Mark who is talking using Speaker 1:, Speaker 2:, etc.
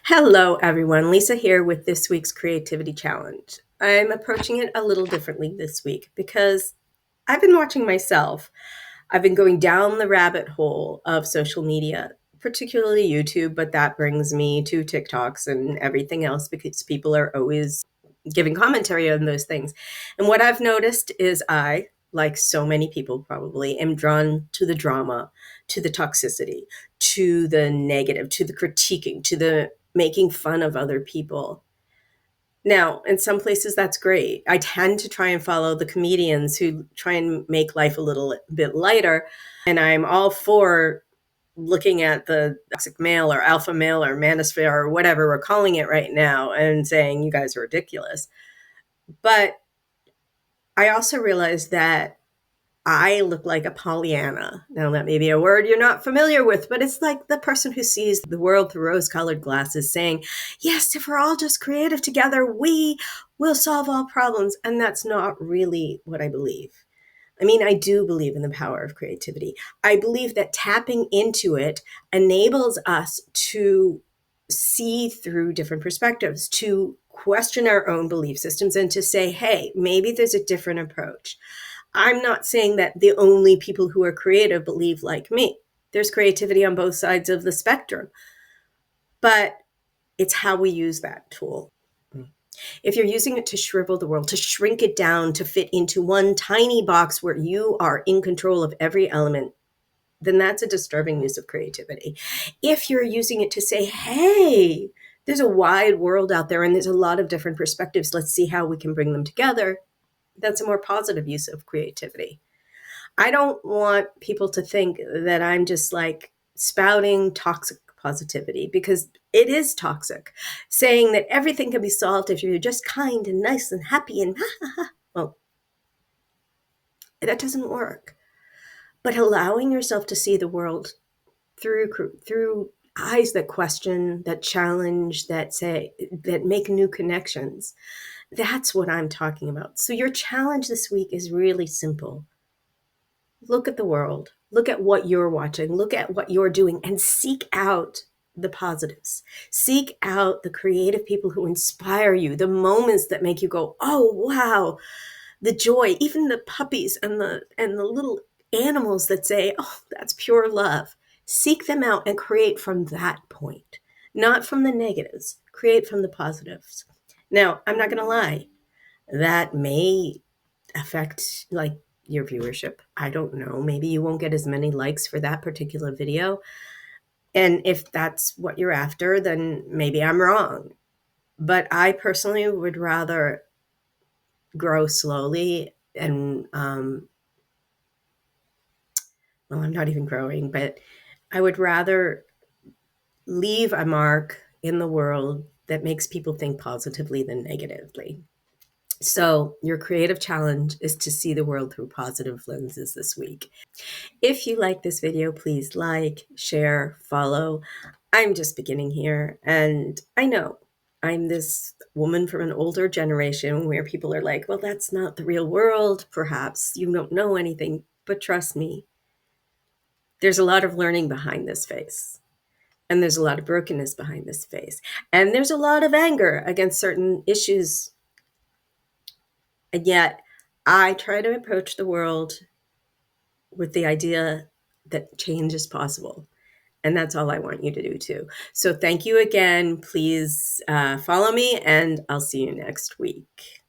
Speaker 1: Hello, everyone. Lisa here with this week's Creativity Challenge. I'm approaching it a little differently this week because I've been watching myself. I've been going down the rabbit hole of social media, particularly YouTube, but that brings me to TikToks and everything else because people are always giving commentary on those things. And what I've noticed is I, like so many people probably, am drawn to the drama, to the toxicity, to the negative, to the critiquing, to the making fun of other people. Now, in some places, that's great. I tend to try and follow the comedians who try and make life a little bit lighter. And I'm all for looking at the toxic male or alpha male or manosphere or whatever we're calling it right now and saying, you guys are ridiculous. But I also realized that I look like a Pollyanna. Now, that may be a word you're not familiar with, but it's like the person who sees the world through rose colored glasses saying, yes, if we're all just creative together, we will solve all problems. And that's not really what I believe. I mean, I do believe in the power of creativity. I believe that tapping into it enables us to see through different perspectives, to question our own belief systems, and to say, hey, maybe there's a different approach. I'm not saying that the only people who are creative believe like me. There's creativity on both sides of the spectrum, but it's how we use that tool. If you're using it to shrivel the world, to shrink it down, to fit into one tiny box where you are in control of every element, then that's a disturbing use of creativity. If you're using it to say, hey, there's a wide world out there and there's a lot of different perspectives, let's see how we can bring them together, that's a more positive use of creativity. I don't want people to think that I'm just like spouting toxic positivity because it is toxic. Saying that everything can be solved if you're just kind and nice and happy and well, that doesn't work. But allowing yourself to see the world through eyes that question, that challenge, that make new connections. That's what I'm talking about. So your challenge this week is really simple. Look at the world, look at what you're watching, look at what you're doing, and seek out the positives. Seek out the creative people who inspire you, the moments that make you go, oh, wow, the joy, even the puppies and the little animals that say, oh, that's pure love. Seek them out and create from that point, not from the negatives. Create from the positives. Now, I'm not going to lie, that may affect like your viewership. I don't know. Maybe you won't get as many likes for that particular video. And if that's what you're after, then maybe I'm wrong. But I personally would rather grow slowly and, well, I'm not even growing, but I would rather leave a mark in the world that makes people think positively than negatively. So, your creative challenge is to see the world through positive lenses this week. If you like this video, please like, share, follow. I'm just beginning here, and I know I'm this woman from an older generation where people are like, well, that's not the real world. Perhaps you don't know anything, but trust me, there's a lot of learning behind this face. And there's a lot of brokenness behind this face. And there's a lot of anger against certain issues. And yet, I try to approach the world with the idea that change is possible. And that's all I want you to do too. So thank you again. Please follow me, and I'll see you next week.